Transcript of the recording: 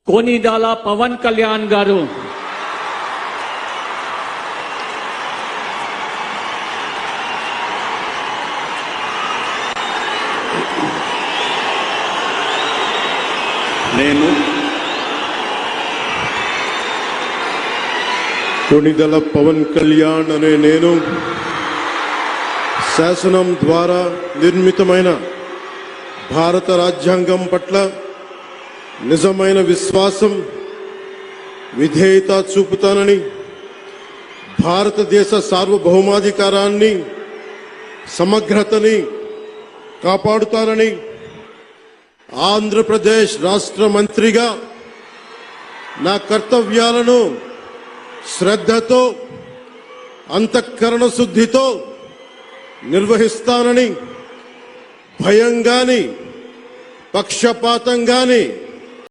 కొనిదాల పవన్ కళ్యాణ్ గారు, నేను కొనిదల పవన్ కళ్యాణ్ అనే నేను శాసనం ద్వారా నిర్మితమైన భారత రాజ్యాంగం పట్ల నిజమైన విశ్వాసం, విధేయత చూపుతానని, భారతదేశ సార్వభౌమాధికారాన్ని, సమగ్రతని కాపాడుతానని, ఆంధ్రప్రదేశ్ రాష్ట్ర మంత్రిగా నా కర్తవ్యాలను శ్రద్ధతో, అంతఃకరణ శుద్ధితో నిర్వహిస్తానని, భయం గాని, పక్షపాతం గాని